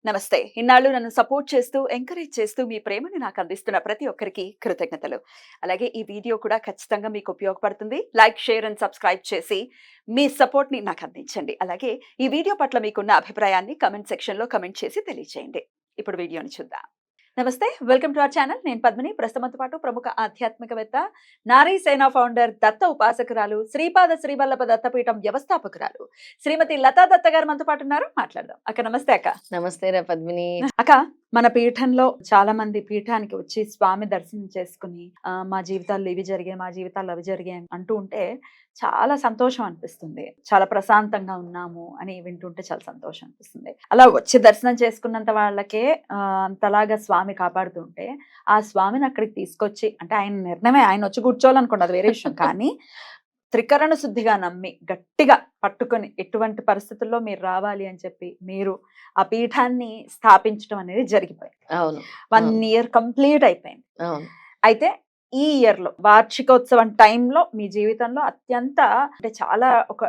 నమస్తే. ఇన్నాళ్ళు నన్ను సపోర్ట్ చేస్తూ, ఎంకరేజ్ చేస్తూ మీ ప్రేమని నాకు అందిస్తున్న ప్రతి ఒక్కరికి కృతజ్ఞతలు. అలాగే ఈ వీడియో కూడా ఖచ్చితంగా మీకు ఉపయోగపడుతుంది. లైక్, షేర్ అండ్ సబ్స్క్రైబ్ చేసి మీ సపోర్ట్‌ని నాకు అందించండి. అలాగే ఈ వీడియో పట్ల మీకున్న అభిప్రాయాన్ని కామెంట్ సెక్షన్‌లో కామెంట్ చేసి తెలియజేయండి. ఇప్పుడు వీడియోని చూద్దాం. నమస్తే. Welcome to our channel. నేను పద్మిని. ప్రస్తుతంతో పాటు ప్రముఖ ఆధ్యాత్మికవేత్త, నారీ సేన ఫౌండర్, దత్త ఉపాసకురాలు, శ్రీపాద శ్రీవల్లభ దత్తపీఠం వ్యవస్థాపకురాలు శ్రీమతి లతా దత్త గారు మనతో పాటు ఉన్నారు. మాట్లాడదాం. అక్క నమస్తే అక్క. నమస్తే రా పద్మిని. అక్క, మన పీఠంలో చాలా మంది పీఠానికి వచ్చి స్వామి దర్శనం చేసుకుని మా జీవితాల్లో ఇవి జరిగాయి, మా జీవితాల్లో అవి జరిగాయి అంటూ ఉంటే చాలా సంతోషం అనిపిస్తుంది. చాలా ప్రశాంతంగా ఉన్నాము అని వింటుంటే చాలా సంతోషం అనిపిస్తుంది. అలా వచ్చి దర్శనం చేసుకున్నంత వాళ్ళకే అంతలాగా స్వామి కాపాడుతుంటే ఆ స్వామిని అక్కడికి తీసుకొచ్చి, అంటే ఆయన నిర్ణయమే, ఆయన వచ్చి కూర్చోవాలనుకోండి, అది వేరే విషయం. కానీ త్రికరణ శుద్ధిగా నమ్మి గట్టిగా పట్టుకొని ఎటువంటి పరిస్థితుల్లో మీరు రావాలి అని చెప్పి మీరు ఆ పీఠాన్ని స్థాపించడం అనేది జరిగిపోయింది. అవును. 1 ఇయర్ కంప్లీట్ అయిపోయింది. అవును. అయితే ఈ ఇయర్ లో వార్షికోత్సవం టైంలో మీ జీవితంలో అత్యంత, అంటే చాలా ఒక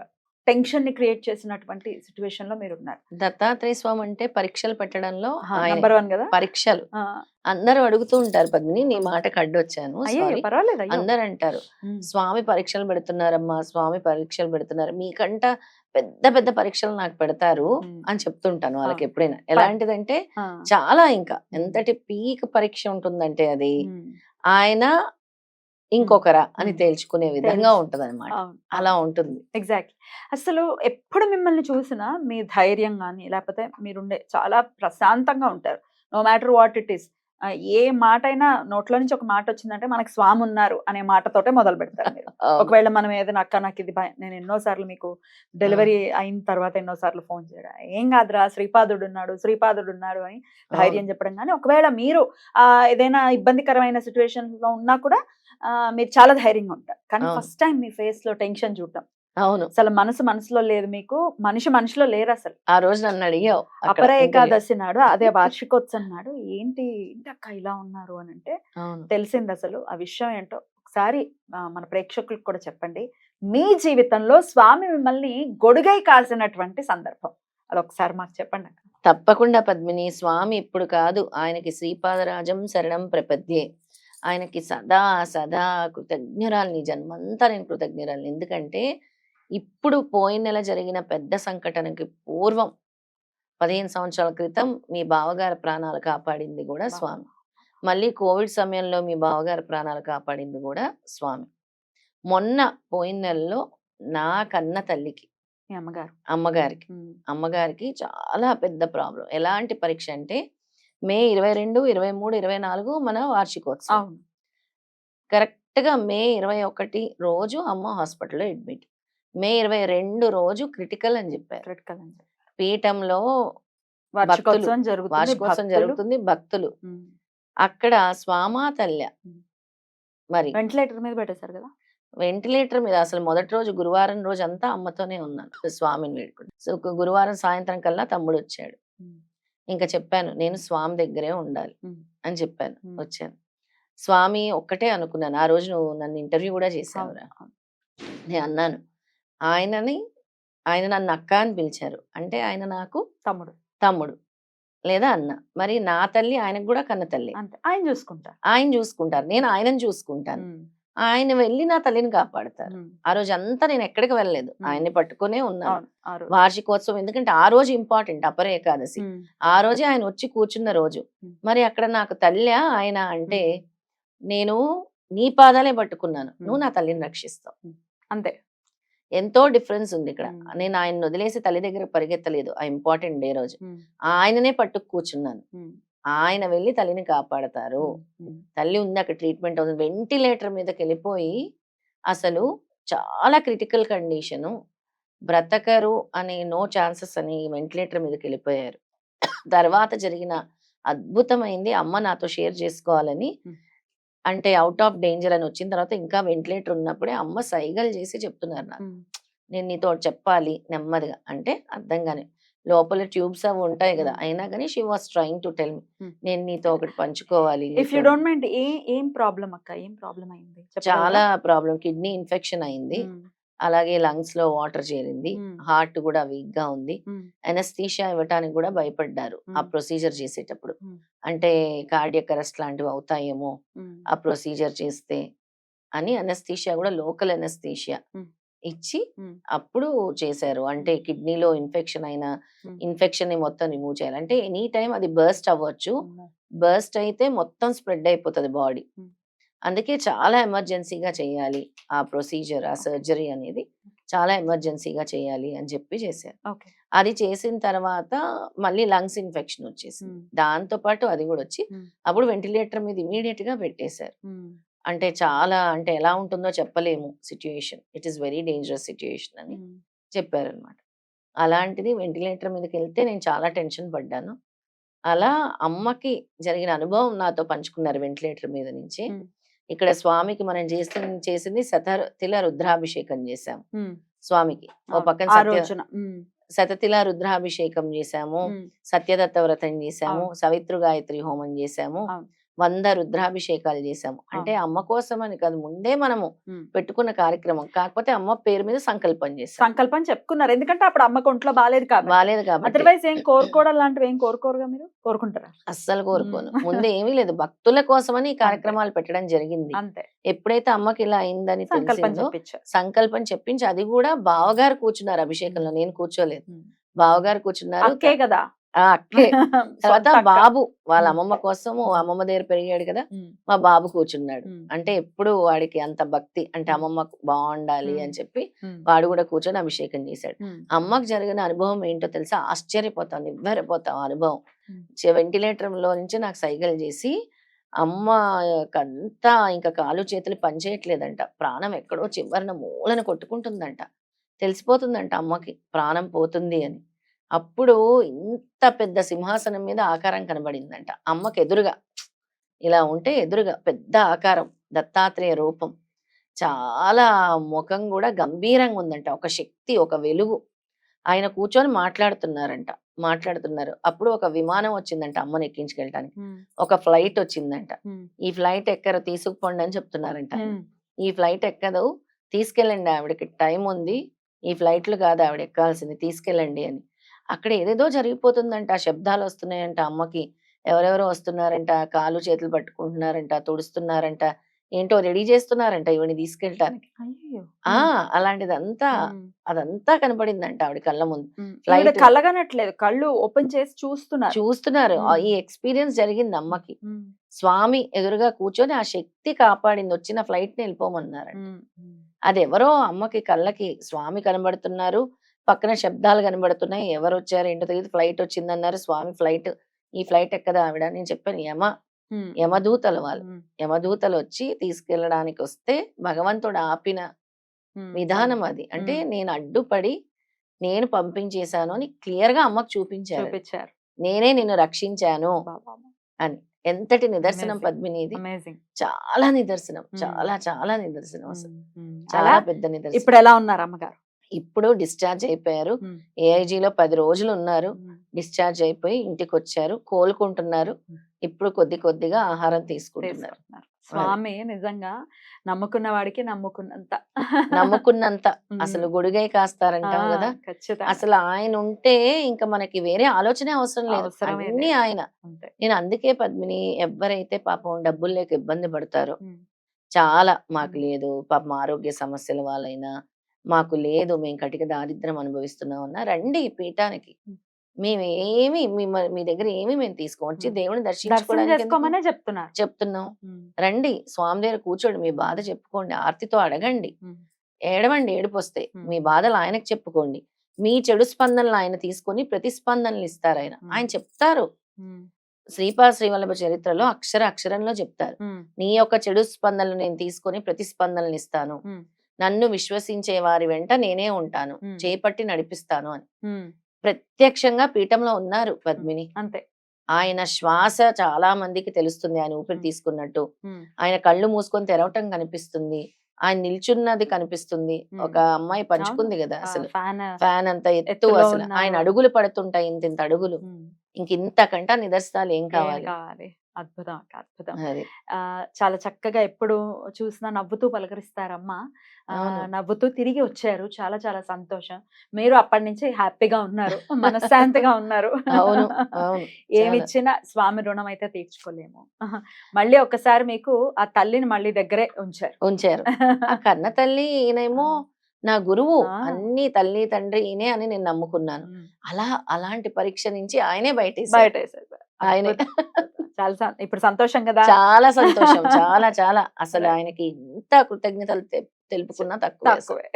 టెన్షన్ ని క్రియేట్ చేసినటువంటి సిచ్యువేషన్ లో మీరు ఉన్నారు. దత్తాత్రేయ స్వామి అంటే పరీక్షలు పెట్టడంలో నంబర్ 1 కదా. పరీక్షలు అందరూ అడుగుతూ ఉంటారు పద్మిని, నీ మాటకు అడ్డొచ్చాను. పర్వాలేదు. అందరు అంటారు స్వామి పరీక్షలు పెడుతున్నారమ్మా, స్వామి పరీక్షలు పెడుతున్నారు, మీకంట పెద్ద పెద్ద పరీక్షలు నాకు పెడతారు అని చెప్తుంటాను వాళ్ళకి ఎప్పుడైనా. ఎలాంటిదంటే చాలా, ఇంకా ఎంతటి పీక్ పరీక్ష ఉంటుందంటే అది ఆయన ఇంకొకరా అని తేల్చుకునే విధంగా ఉంటది అనమాట. అలా ఉంటుంది. ఎగ్జాక్ట్లీ. అసలు ఎప్పుడు మిమ్మల్ని చూసినా మీ ధైర్యం గాని, లేకపోతే మీరుండే చాలా ప్రశాంతంగా ఉంటారు. No matter what it is. ఏ మాట అయినా నోట్లో నుంచి ఒక మాట వచ్చిందంటే మనకు స్వామి ఉన్నారు అనే మాటతోటే మొదలు పెడతారు మీరు. ఒకవేళ మనం ఏదైనా అక్క నాకు ఇది నేను ఎన్నోసార్లు మీకు డెలివరీ అయిన తర్వాత ఎన్నోసార్లు ఫోన్ చేయడం, ఏం కాదురా శ్రీపాదుడు ఉన్నాడు అని ధైర్యం చెప్పడం. కానీ ఒకవేళ మీరు ఏదైనా ఇబ్బందికరమైన సిచ్యువేషన్ లో ఉన్నా కూడా మీరు చాలా ధైర్యంగా ఉంటారు. కానీ ఫస్ట్ టైం మీ ఫేస్ లో టెన్షన్ చూడటం. అవును. అసలు మనసులో లేదు మీకు, మనిషిలో లేరు అసలు. ఆ రోజు నన్ను అడిగావు అపర ఏకాదశి నాడు, అదే వార్షికోత్సవం నాడు, ఏంటి అక్క ఇలా ఉన్నారు అని అంటే తెలిసింది అసలు ఆ విషయం ఏంటో. ఒకసారి మన ప్రేక్షకులకు కూడా చెప్పండి. మీ జీవితంలో స్వామి మిమ్మల్ని గొడుగై కాసినటువంటి సందర్భం అదొకసారి మాకు చెప్పండి అక్క. తప్పకుండా పద్మిని. స్వామి ఇప్పుడు కాదు, ఆయనకి శ్రీపాదరాజం శరణం ప్రపద్యే. ఆయనకి సదా సదా కృతజ్ఞురాలిని, జన్మంతా నేను కృతజ్ఞురాలిని. ఎందుకంటే ఇప్పుడు పోయిన నెల జరిగిన పెద్ద సంఘటనకి పూర్వం 15 సంవత్సరాల క్రితం మీ బావగారి ప్రాణాలు కాపాడింది కూడా స్వామి. మళ్ళీ కోవిడ్ సమయంలో మీ బావగారి ప్రాణాలు కాపాడింది కూడా స్వామి. మొన్న పోయిన నెలలో నా కన్న తల్లికి, అమ్మగారికి చాలా పెద్ద ప్రాబ్లం. ఎలాంటి పరీక్ష అంటే మే 22, 23, 24 మన వార్షికోత్సవం. కరెక్ట్ గా మే 21 రోజు అమ్మ హాస్పిటల్లో అడ్మిట్. మే 22 రోజు క్రిటికల్ అని చెప్పారు. పీఠంలో వార్షికోత్సవం జరుగుతుంది, భక్తులు అక్కడ స్వామాతల్య మరి వెంటిలేటర్ మీద పెట్టేశారు కదా. వెంటిలేటర్ మీద అసలు మొదటి రోజు గురువారం రోజు అంతా అమ్మతోనే ఉన్నాను, స్వామిని వేడుకుంటూ. సో గురువారం సాయంత్రం కల్లా తమ్ముడు వచ్చాడు. ఇంకా చెప్పాను నేను స్వామి దగ్గరే ఉండాలి అని చెప్పాను. వచ్చాను. స్వామి ఒక్కటే అనుకున్నాను. ఆ రోజు నువ్వు నన్ను ఇంటర్వ్యూ కూడా చేసావురా. నేను అన్నాను, ఆయన నన్ను అక్క అని పిలిచారు అంటే ఆయన నాకు తమ్ముడు లేదా అన్న. మరి నా తల్లి ఆయనకు కూడా కన్న తల్లి. ఆయన చూసుకుంటారు, నేను ఆయనను చూసుకుంటాను. ఆయన వెళ్ళి నా తల్లిని కాపాడతారు. ఆ రోజు అంతా నేను ఎక్కడికి వెళ్ళలేదు, ఆయన్ని పట్టుకునే ఉన్నాను. వార్షికోత్సవం ఎందుకంటే ఆ రోజు ఇంపార్టెంట్, అపర ఏకాదశి. ఆ రోజే ఆయన వచ్చి కూర్చున్న రోజు. మరి అక్కడ నాకు తల్లి ఆయన అంటే నేను నీ పాదాలే పట్టుకున్నాను, నువ్వు నా తల్లిని రక్షిస్తావు, అంతే. ఎంతో డిఫరెన్స్ ఉంది ఇక్కడ. నేను ఆయన వదిలేసి తల్లి దగ్గర పరిగెత్తలేదు ఆ ఇంపార్టెంట్ డే రోజు. ఆయననే పట్టుకు కూర్చున్నాను. ఆయన వెళ్ళి తల్లిని కాపాడతారు. తల్లి ఉంది అక్కడ, ట్రీట్మెంట్ అవుతుంది. వెంటిలేటర్ మీదకి వెళ్ళిపోయి అసలు చాలా క్రిటికల్ కండిషను, బ్రతకరు అని, నో ఛాన్సెస్ అని వెంటిలేటర్ మీదకి వెళ్ళిపోయారు. తర్వాత జరిగిన అద్భుతమైంది అమ్మ నాతో షేర్ చేసుకోవాలని, అంటే అవుట్ ఆఫ్ డేంజర్ అని వచ్చిన తర్వాత ఇంకా వెంటిలేటర్ ఉన్నప్పుడే అమ్మ సైగలు చేసి చెప్తున్నారు నాకు, నేను నీతో చెప్పాలి నెమ్మదిగా. అంటే అర్థంగానే లోపల ట్యూబ్స్ అవి ఉంటాయి కదా, అయినా కానీ she was trying to tell me, నేను నీతో ఒకటి పంచుకోవాలి. ఇఫ్ యు డోంట్ మైండ్, ఏం ప్రాబ్లం అక్క? ఏం ప్రాబ్లం అయింది? చాలా ప్రాబ్లం, కిడ్నీ ఇన్ఫెక్షన్ అయింది. అలాగే లంగ్స్ లో వాటర్ చేరింది, హార్ట్ కూడా వీక్ గా ఉంది. ఎనస్థీషియా ఇవ్వటానికి కూడా భయపడ్డారు ఆ ప్రొసీజర్ చేసేటప్పుడు. అంటే కార్డియక్ అరెస్ట్ లాంటివి అవుతాయేమో ఆ ప్రొసీజర్ చేస్తే అని అనస్థీషియా కూడా లోకల్ అనస్థీషియా ఇచ్చి అప్పుడు చేశారు. అంటే కిడ్నీలో ఇన్ఫెక్షన్ అయిన ఇన్ఫెక్షన్ ని మొత్తం రిమూవ్ చేయాలి. అంటే ఎనీ టైం అది బర్స్ట్ అవ్వచ్చు. బర్స్ట్ అయితే మొత్తం స్ప్రెడ్ అయిపోతుంది బాడీ. అందుకే చాలా ఎమర్జెన్సీగా చేయాలి ఆ ప్రొసీజర్, ఆ సర్జరీ అనేది చాలా ఎమర్జెన్సీగా చేయాలి అని చెప్పి చేశారు. అది చేసిన తర్వాత మళ్ళీ లంగ్స్ ఇన్ఫెక్షన్ వచ్చేసింది. దాంతో పాటు అది కూడా వచ్చి అప్పుడు వెంటిలేటర్ మీద ఇమీడియట్ గా పెట్టేశారు. అంటే చాలా, అంటే ఎలా ఉంటుందో చెప్పలేము situation. It is very dangerous situation అని చెప్పారనమాట. అలాంటిది వెంటిలేటర్ మీదకి వెళ్తే నేను చాలా టెన్షన్ పడ్డాను. అలా అమ్మకి జరిగిన అనుభవం నాతో పంచుకున్నారు వెంటిలేటర్ మీద నుంచి. ఇక్కడ స్వామికి మనం చేసింది శతతిల రుద్రాభిషేకం చేశాము స్వామికి. ఓ పక్కన శతతిల రుద్రాభిషేకం చేశాము, సత్యదత్త వ్రతం చేశాము, సవిత్రు గాయత్రి హోమం చేశాము, 100 రుద్రాభిషేకాలు చేశాము. అంటే అమ్మ కోసం అని కాదు, ముందే మనము పెట్టుకున్న కార్యక్రమం. కాకపోతే అమ్మ పేరు మీద సంకల్పం చేశాం. సంకల్పం చెప్పుకున్నారు, ఎందుకంటే అప్పుడు అమ్మకు ఒంట్లో బాలేదు కాబట్టి. అదర్వైజ్ ఏం కోరుకోవడం లాంటివి ఏం కోరుకోరుగా మీరు? కోరుకుంటారా? అస్సలు కోరుకోను. ముందే ఏమీ లేదు, భక్తుల కోసమని ఈ కార్యక్రమాలు పెట్టడం జరిగింది. అంతే. ఎప్పుడైతే అమ్మకి ఇలా అయిందని సంకల్పం చెప్పించి, అది కూడా బావగారు కూర్చున్నారు అభిషేకంలో, నేను కూర్చోలేదు. బావగారు కూర్చున్నారు. అక్కే కదా. అక్కే. తర్వాత బాబు వాళ్ళ అమ్మమ్మ కోసం, అమ్మమ్మ దగ్గర పెరిగాడు కదా, మా బాబు కూర్చున్నాడు. అంటే ఎప్పుడు వాడికి అంత భక్తి, అంటే అమ్మమ్మ బాగుండాలి అని చెప్పి వాడు కూడా కూర్చొని అభిషేకం చేశాడు. అమ్మకు జరిగిన అనుభవం ఏంటో తెలుసా? ఆశ్చర్యపోతాం, నివ్వెరపోతాం అనుభవం. వెంటిలేటర్ లో నుంచి నాకు సైగలు చేసి, అమ్మ అంతా ఇంకా కాలు చేతులు పనిచేయట్లేదంట, ప్రాణం ఎక్కడో చివరిన మూలన కొట్టుకుంటుందంట, తెలిసిపోతుందంట అమ్మకి ప్రాణం పోతుంది అని. అప్పుడు ఇంత పెద్ద సింహాసనం మీద ఆకారం కనబడిందంట అమ్మకి ఎదురుగా. ఇలా ఉంటే ఎదురుగా పెద్ద ఆకారం, దత్తాత్రేయ రూపం. చాలా ముఖం కూడా గంభీరంగా ఉందంట, ఒక శక్తి, ఒక వెలుగు. ఆయన కూర్చొని మాట్లాడుతున్నారు. అప్పుడు ఒక విమానం వచ్చిందంట అమ్మని ఎక్కించుకెళ్ళటానికి. ఒక ఫ్లైట్ వచ్చిందంట. ఈ ఫ్లైట్ ఎక్కరు, తీసుకుపోండి అని చెప్తున్నారంట. ఈ ఫ్లైట్ ఎక్కదు, తీసుకెళ్ళండి, ఆవిడకి టైం ఉంది, ఈ ఫ్లైట్లు కాదు ఆవిడ ఎక్కాల్సింది, తీసుకెళ్ళండి అని. అక్కడ ఏదేదో జరిగిపోతుందంట, శబ్దాలు వస్తున్నాయంట అమ్మకి. ఎవరెవరో వస్తున్నారంట, కాలు చేతులు పట్టుకుంటున్నారంట, తుడుస్తున్నారంట, ఏంటో రెడీ చేస్తున్నారంట ఇవన్నీ తీసుకెళ్ళటానికి. అలాంటిదంతా అదంతా కనపడిందంట ఆవిడ కళ్ళ ముందు. కళ్ళగనట్లేదు, కళ్ళు ఓపెన్ చేసి చూస్తున్నారు. ఈ ఎక్స్పీరియన్స్ జరిగింది అమ్మకి. స్వామి ఎదురుగా కూర్చొని ఆ శక్తి కాపాడింది, వచ్చిన ఫ్లైట్ ని వెళ్ళిపోమన్నారంట. అది ఎవరో అమ్మకి కళ్ళకి స్వామి కనబడుతున్నారు, పక్కన శబ్దాలు కనబడుతున్నాయి, ఎవరు వచ్చారు ఏంటో తెలియదు, ఫ్లైట్ వచ్చిందన్నారు, స్వామి ఫ్లైట్, ఈ ఫ్లైట్ ఎక్కదా ఆవిడ. నేను చెప్పాను, యమదూతలు వాళ్ళు, యమదూతలు వచ్చి తీసుకెళ్ళడానికి వస్తే భగవంతుడు ఆపిన విధానం అది. అంటే నేను అడ్డుపడి నేను పంపించేశాను అని క్లియర్ గా అమ్మకు చూపించారు. నేనే నిన్ను రక్షించాను అని. ఎంతటి నిదర్శనం పద్మిని ఇది, చాలా నిదర్శనం, చాలా చాలా నిదర్శనం, అసలు చాలా పెద్ద నిదర్శనం. ఇప్పుడు ఎలా ఉన్నారు అమ్మగారు? ఇప్పుడు డిశ్చార్జ్ అయిపోయారు. ఏఐజీలో 10 రోజులు ఉన్నారు. డిశ్చార్జ్ అయిపోయి ఇంటికి వచ్చారు, కోలుకుంటున్నారు. ఇప్పుడు కొద్దిగా ఆహారం తీసుకుంటున్నారు. స్వామి నిజంగా నమ్ముకున్న వాడికి నమ్ముకున్నంత అసలు గుడిగై కాస్తారంటాం కదా. అసలు ఆయన ఉంటే ఇంకా మనకి వేరే ఆలోచనే అవసరం లేదు, అన్ని ఆయన. నేను అందుకే పద్మిని, ఎవరైతే పాపం డబ్బులు లేక ఇబ్బంది పడతారో, చాలా మాకు లేదు పాపం ఆరోగ్య సమస్యల వాళ్ళైనా, మాకు లేదు మేము కటిక దారిద్ర్యం అనుభవిస్తున్నామన్నా రండి పీఠానికి, మేమేమి మీ దగ్గర ఏమి మేము తీసుకోవచ్చు, దేవుని దర్శించుకోవడానికి చెప్తున్నాం. రండి స్వామి దగ్గర కూర్చోండి, మీ బాధ చెప్పుకోండి, ఆర్తితో అడగండి, ఏడవండి, ఏడుపు వస్తే మీ బాధలు ఆయనకు చెప్పుకోండి. మీ చెడు స్పందనలు ఆయన తీసుకొని ప్రతిస్పందనలు ఇస్తారు. ఆయన చెప్తారు. శ్రీపాద శ్రీవల్లభ చరిత్రలో అక్షరంలో చెప్తారు, నీ యొక్క చెడు స్పందనలు నేను తీసుకొని ప్రతిస్పందనలు ఇస్తాను, నన్ను విశ్వసించే వారి వెంట నేనే ఉంటాను, చేపట్టి నడిపిస్తాను అని ప్రత్యక్షంగా పీఠంలో ఉన్నారు పద్మిని. అంతే. ఆయన శ్వాస చాలా మందికి తెలుస్తుంది, ఆయన ఊపిరి తీసుకున్నట్టు. ఆయన కళ్ళు మూసుకొని తెరవటం కనిపిస్తుంది, ఆయన నిల్చున్నది కనిపిస్తుంది. ఒక అమ్మాయి పంచుకుంది కదా, అసలు ఫ్యాన్ అంత ఎత్తు, అసలు ఆయన అడుగులు పడుతుంటాయి, ఇంత అడుగులు. ఇంతకంట నిదర్శనాలు ఏం కావాలి? అద్భుతం అక్క, అద్భుతం. అది. చాలా చక్కగా ఎప్పుడు చూసినా నవ్వుతూ పలకరిస్తారమ్మా. అవును. నవ్వుతూ తిరిగి వచ్చారు. చాలా చాలా సంతోషం. మీరు అప్పటి నుంచి హ్యాపీగా ఉన్నారు. మనశ్శాంతిగా ఉన్నారు. అవును. అవును. చాలా. ఏమిచ్చినా స్వామి రుణం అయితే తీర్చుకోలేము. మళ్ళీ ఒక్కసారి మీకు ఆ తల్లిని మళ్ళీ దగ్గరే ఉంచారు. ఉంచారు. ఆ కన్న తల్లి ఈయనేమో నా గురువు. ఆ! అన్నీ తల్లి, తండ్రి ఈయనే అని నేను నమ్ముకున్నాను. హ్మ్. అలాంటి పరీక్ష నుంచి ఆయనే బయటేసారు. బయటేసారు. ఆయనే. అద్భుతం. చాలా ఇప్పుడు సంతోషం కదా! చాలా సంతోషం. చాలా చాలా. అసలు Right. ఆయనకి ఎంత కృతజ్ఞతలు తెలుపుకున్నా తక్కువే అసలు. తక్కువే.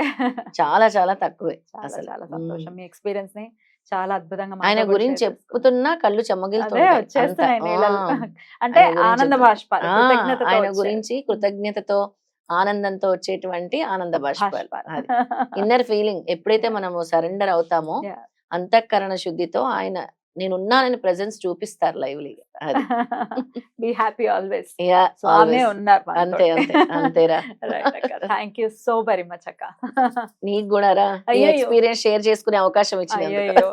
చాలా చాలా తక్కువే చాలా అసలు. చాలా సంతోషం. మీ ఎక్స్‌పీరియన్స్ ని చాలా అద్భుతంగా ఆయన మాతో కూడా గురించి షేర్ చేసుకున్నారు. చెప్పుతున్నా కళ్ళు అదే చెమ్మగిల్తుంటాయి. అంత వచ్చేస్తున్నాయి ఆ! నీళ్ళల్లో. అంటే ఆయన గురించి ఆనంద బాష్పాలు ఆ! కృతజ్ఞతతో ఆయన వచ్చారు. గురించి కృతజ్ఞతతో, ఆనందంతో వచ్చేటువంటి ఆనంద బాష్పాలు. బాష్పాలు. అది. ఇన్నర్ ఫీలింగ్ ఎప్పుడైతే మనము సరెండర్ అవుతామో యాహ్! అంతఃకరణ శుద్ధితో ఆయన నేనున్నానని ప్రెజెన్స్ చూపిస్తారు లైవ్‌లీగా. అది. Be happy always. యాహ్! స్వామే ఆల్వేస్. ఉన్నారు మనతోటి. అంతే అంతే. అంతేరా. రైట్ అక్క. Thank you so very much అక్క. నీకు గూడా రా. ఈ అయ్యయ్యో! ఎక్స్‌పీరియన్స్ షేర్ చేసుకునే అవకాశం ఇచ్చినందుకు. అయ్యయ్యో!